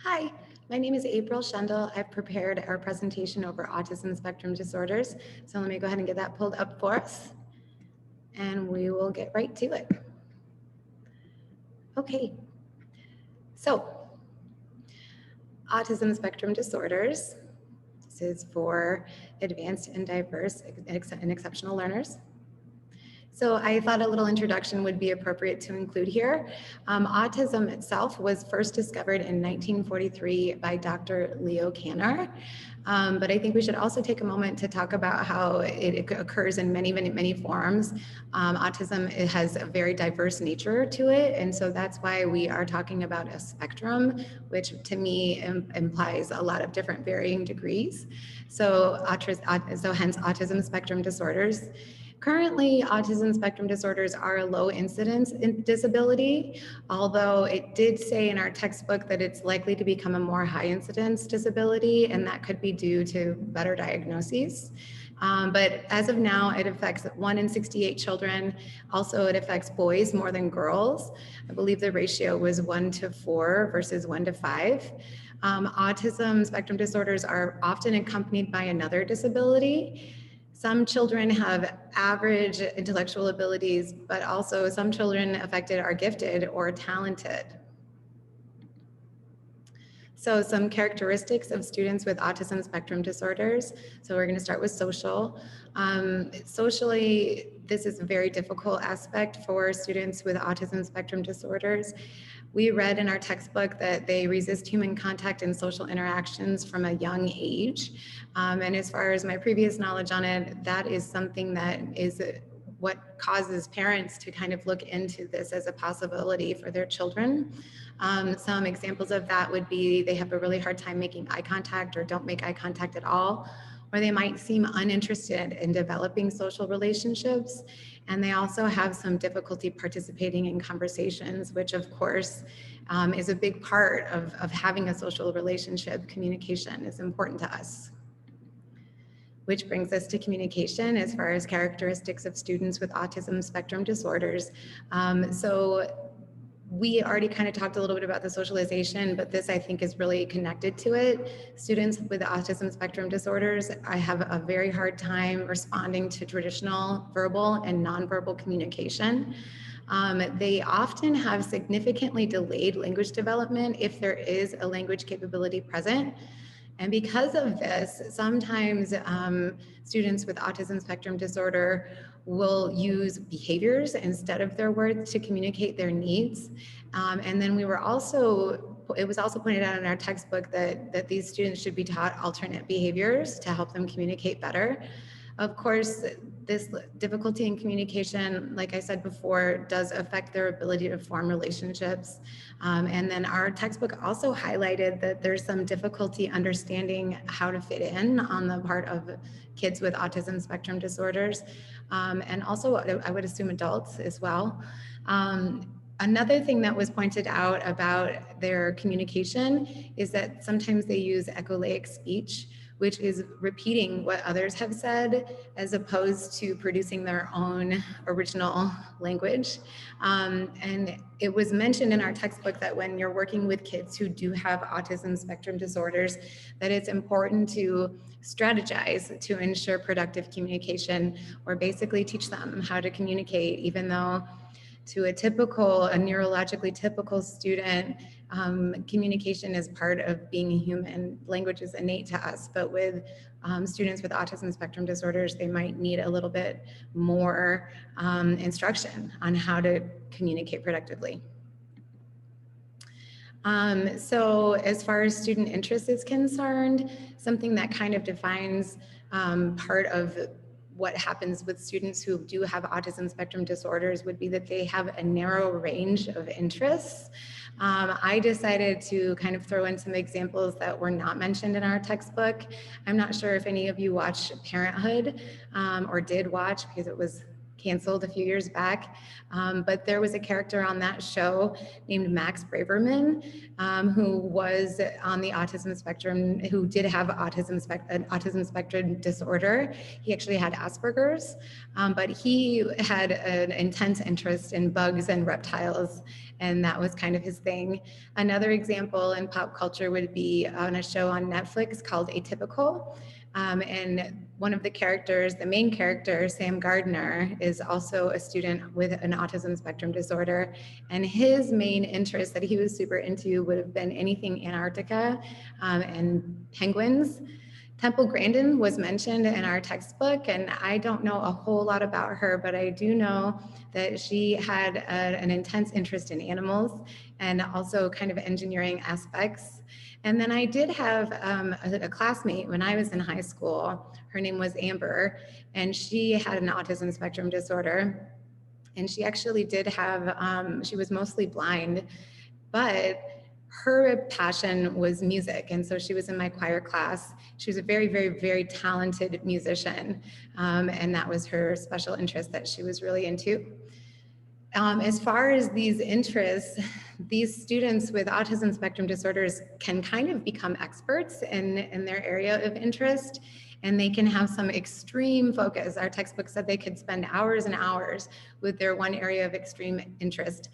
Hi, my name is April Schendel. I've prepared our presentation over autism spectrum disorders. So let me go ahead and get that pulled up for us, and we will get right to it. Okay, so autism spectrum disorders. This is for advanced and diverse and exceptional learners. So I thought a little introduction would be appropriate to include here. Autism itself was first discovered in 1943 by Dr. Leo Kanner. But I think we should also take a moment to talk about how it occurs in many forms. Autism, it has a very diverse nature to it, and so that's why we are talking about a spectrum, which to me implies a lot of different varying degrees. So hence autism spectrum disorders. Currently, autism spectrum disorders are a low incidence disability, although it did say in our textbook that it's likely to become a more high incidence disability, and that could be due to better diagnoses. But as of now, it affects 1 in 68 children. Also, it affects boys more than girls. I believe the ratio was 1 to 4 versus 1 to 5. Autism spectrum disorders are often accompanied by another disability. Some children have average intellectual abilities, but also some children affected are gifted or talented. So some characteristics of students with autism spectrum disorders. So we're going to start with social. Socially, this is a very difficult aspect for students with autism spectrum disorders. We read in our textbook that they resist human contact and social interactions from a young age. And as far as my previous knowledge on it, that is something that is what causes parents to kind of look into this as a possibility for their children. Some examples of that would be they have a really hard time making eye contact or don't make eye contact at all, or they might seem uninterested in developing social relationships. And they also have some difficulty participating in conversations, which of course is a big part of having a social relationship. Communication is important to us. Which brings us to communication as far as characteristics of students with autism spectrum disorders. So we already kind of talked a little bit about the socialization, but this I think is really connected to it. Students with autism spectrum disorders, I have a very hard time responding to traditional verbal and nonverbal communication. They often have significantly delayed language development if there is a language capability present. And because of this, sometimes students with autism spectrum disorder will use behaviors instead of their words to communicate their needs. And then it was also pointed out in our textbook that these students should be taught alternate behaviors to help them communicate better. Of course, this difficulty in communication, like I said before, does affect their ability to form relationships. And then our textbook also highlighted that there's some difficulty understanding how to fit in on the part of kids with autism spectrum disorders, and also I would assume adults as well. Another thing that was pointed out about their communication is that sometimes they use echolalic speech, which is repeating what others have said as opposed to producing their own original language. And it was mentioned in our textbook that when you're working with kids who do have autism spectrum disorders, that it's important to strategize to ensure productive communication, or basically teach them how to communicate, even though to a neurologically typical student, communication is part of being a human. Language is innate to us, but with students with autism spectrum disorders, they might need a little bit more instruction on how to communicate productively. So as far as student interest is concerned, something that kind of defines part of what happens with students who do have autism spectrum disorders would be that they have a narrow range of interests. I decided to kind of throw in some examples that were not mentioned in our textbook. I'm not sure if any of you watched Parenthood or did watch, because it was canceled a few years back, but there was a character on that show named Max Braverman, who was on the autism spectrum, who did have an autism spectrum disorder. He actually had Asperger's, but he had an intense interest in bugs and reptiles, and that was kind of his thing. Another example in pop culture would be on a show on Netflix called Atypical. And one of the characters, the main character, Sam Gardner, is also a student with an autism spectrum disorder. And his main interest that he was super into would have been anything Antarctica and penguins. Temple Grandin was mentioned in our textbook, and I don't know a whole lot about her, but I do know that she had an intense interest in animals and also kind of engineering aspects. And then I did have a classmate when I was in high school. Her name was Amber, and she had an autism spectrum disorder. And she actually did have, she was mostly blind, but her passion was music. And so she was in my choir class. She was a very, very, very talented musician. And that was her special interest that she was really into. As far as these interests, these students with autism spectrum disorders can kind of become experts in their area of interest, and they can have some extreme focus. Our textbook said they could spend hours and hours with their one area of extreme interest.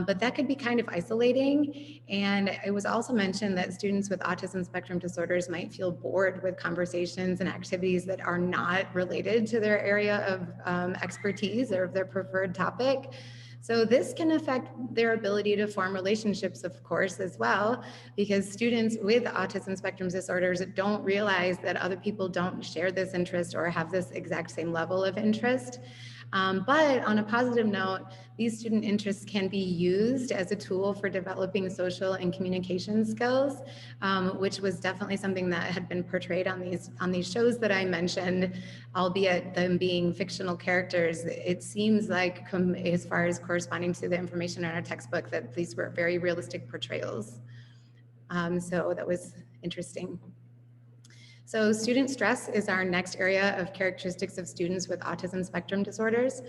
But that could be kind of isolating. And it was also mentioned that students with autism spectrum disorders might feel bored with conversations and activities that are not related to their area of expertise or their preferred topic. So this can affect their ability to form relationships, of course, as well, because students with autism spectrum disorders don't realize that other people don't share this interest or have this exact same level of interest. But on a positive note, these student interests can be used as a tool for developing social and communication skills, which was definitely something that had been portrayed on these shows that I mentioned, albeit them being fictional characters. It seems like, as far as corresponding to the information in our textbook, that these were very realistic portrayals. So that was interesting. So student stress is our next area of characteristics of students with autism spectrum disorders.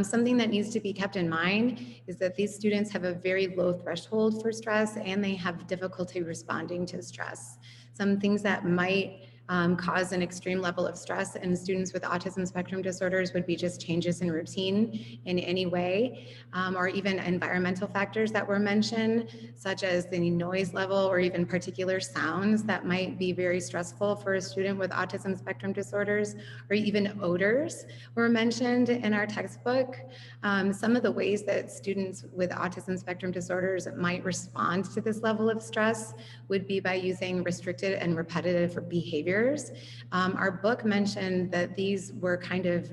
Something that needs to be kept in mind is that these students have a very low threshold for stress, and they have difficulty responding to stress. Some things that might cause an extreme level of stress in students with autism spectrum disorders would be just changes in routine in any way, or even environmental factors that were mentioned, such as the noise level or even particular sounds that might be very stressful for a student with autism spectrum disorders, or even odors were mentioned in our textbook. Some of the ways that students with autism spectrum disorders might respond to this level of stress would be by using restricted and repetitive behaviors. Our book mentioned that these were kind of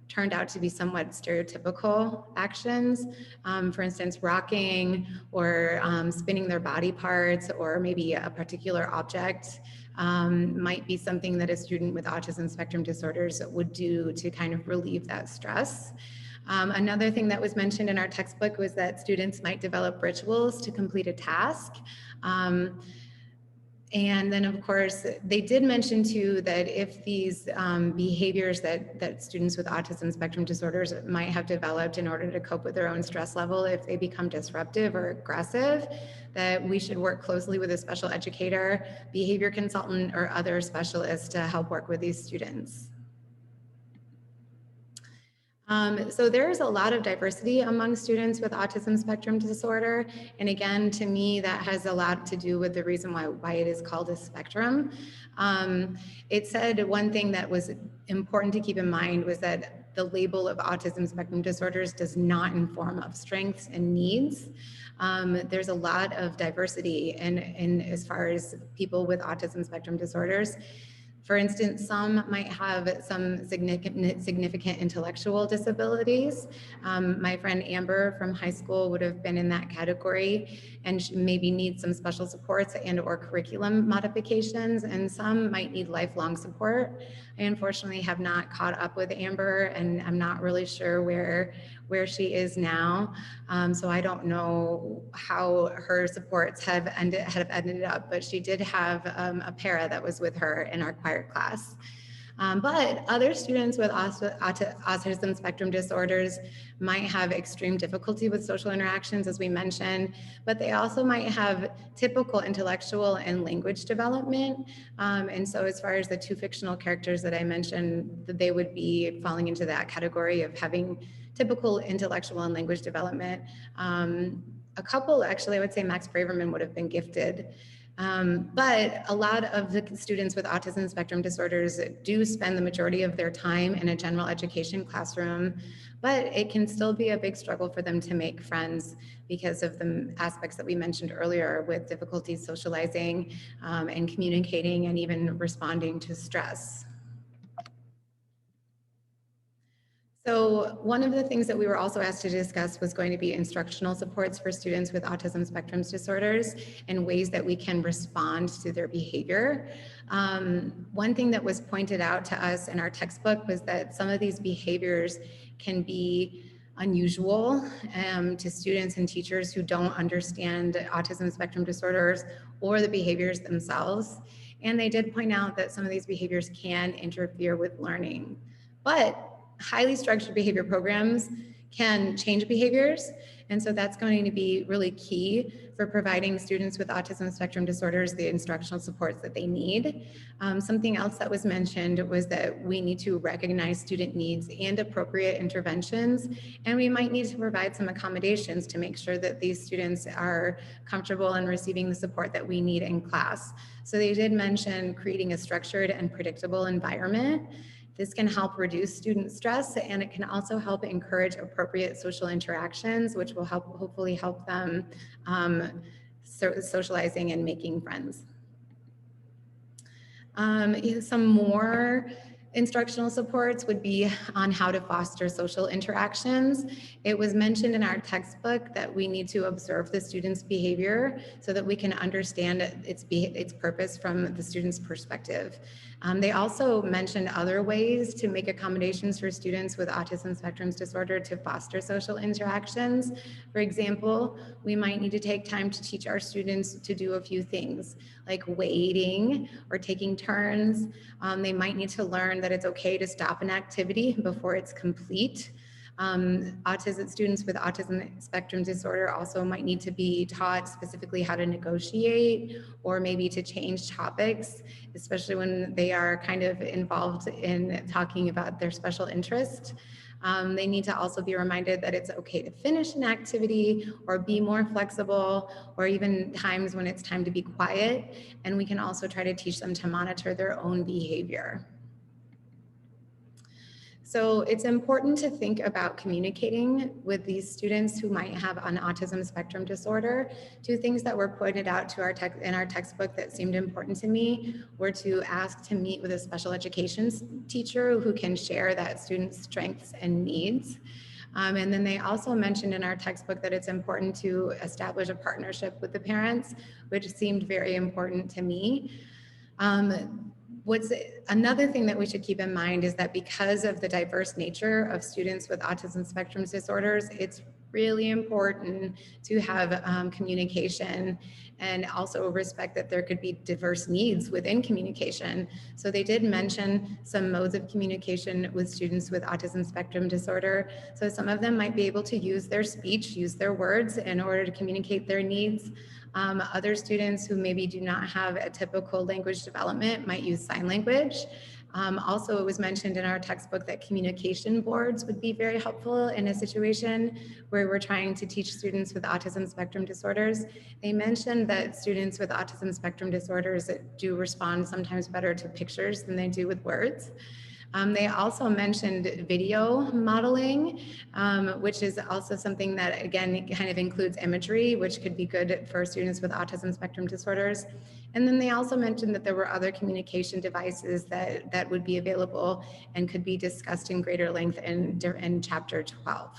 turned out to be somewhat stereotypical actions. For instance, rocking or spinning their body parts, or maybe a particular object might be something that a student with autism spectrum disorders would do to kind of relieve that stress. Another thing that was mentioned in our textbook was that students might develop rituals to complete a task. And then, of course, they did mention too that if these behaviors that students with autism spectrum disorders might have developed in order to cope with their own stress level, if they become disruptive or aggressive, that we should work closely with a special educator, behavior consultant, or other specialists to help work with these students. So there's a lot of diversity among students with autism spectrum disorder. And again, to me, that has a lot to do with the reason why it is called a spectrum. It said one thing that was important to keep in mind was that the label of autism spectrum disorders does not inform of strengths and needs. There's a lot of diversity in as far as people with autism spectrum disorders. For instance, some might have some significant intellectual disabilities. My friend Amber from high school would have been in that category, and she maybe needs some special supports and or curriculum modifications, and some might need lifelong support. I unfortunately have not caught up with Amber, and I'm not really sure where she is now. So I don't know how her supports have ended up, but she did have a para that was with her in our choir class. But other students with autism spectrum disorders might have extreme difficulty with social interactions, as we mentioned, but they also might have typical intellectual and language development. And so as far as the two fictional characters that I mentioned, they would be falling into that category of having typical intellectual and language development. a couple, actually, I would say Max Braverman would have been gifted. But a lot of the students with autism spectrum disorders do spend the majority of their time in a general education classroom, but it can still be a big struggle for them to make friends because of the aspects that we mentioned earlier with difficulties socializing and communicating and even responding to stress. So one of the things that we were also asked to discuss was going to be instructional supports for students with autism spectrum disorders and ways that we can respond to their behavior. One thing that was pointed out to us in our textbook was that some of these behaviors can be unusual to students and teachers who don't understand autism spectrum disorders or the behaviors themselves. And they did point out that some of these behaviors can interfere with learning. But highly structured behavior programs can change behaviors. And so that's going to be really key for providing students with autism spectrum disorders the instructional supports that they need. Something else that was mentioned was that we need to recognize student needs and appropriate interventions, and we might need to provide some accommodations to make sure that these students are comfortable in receiving the support that we need in class. So they did mention creating a structured and predictable environment. This can help reduce student stress, and it can also help encourage appropriate social interactions, which will hopefully help them socializing and making friends. Some more instructional supports would be on how to foster social interactions. It was mentioned in our textbook that we need to observe the student's behavior so that we can understand its purpose from the student's perspective. They also mentioned other ways to make accommodations for students with autism spectrum disorder to foster social interactions. For example, we might need to take time to teach our students to do a few things like waiting or taking turns. They might need to learn that it's okay to stop an activity before it's complete. Autism students with autism spectrum disorder also might need to be taught specifically how to negotiate or maybe to change topics, especially when they are kind of involved in talking about their special interest. They need to also be reminded that it's okay to finish an activity or be more flexible, or even times when it's time to be quiet. And we can also try to teach them to monitor their own behavior. So it's important to think about communicating with these students who might have an autism spectrum disorder. Two things that were pointed out to in our textbook that seemed important to me were to ask to meet with a special education teacher who can share that student's strengths and needs. And then they also mentioned in our textbook that it's important to establish a partnership with the parents, which seemed very important to me. What's another thing that we should keep in mind is that because of the diverse nature of students with autism spectrum disorders, it's really important to have communication and also respect that there could be diverse needs within communication. So they did mention some modes of communication with students with autism spectrum disorder. So some of them might be able to use their speech, use their words in order to communicate their needs. Other students who maybe do not have a typical language development might use sign language. Also, it was mentioned in our textbook that communication boards would be very helpful in a situation where we're trying to teach students with autism spectrum disorders. They mentioned that students with autism spectrum disorders do respond sometimes better to pictures than they do with words. They also mentioned video modeling, which is also something that, again, kind of includes imagery, which could be good for students with autism spectrum disorders. And then they also mentioned that there were other communication devices that would be available and could be discussed in greater length in chapter 12.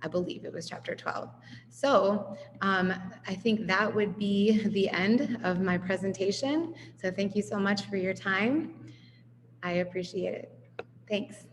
I believe it was chapter 12. So I think that would be the end of my presentation. So thank you so much for your time. I appreciate it. Thanks.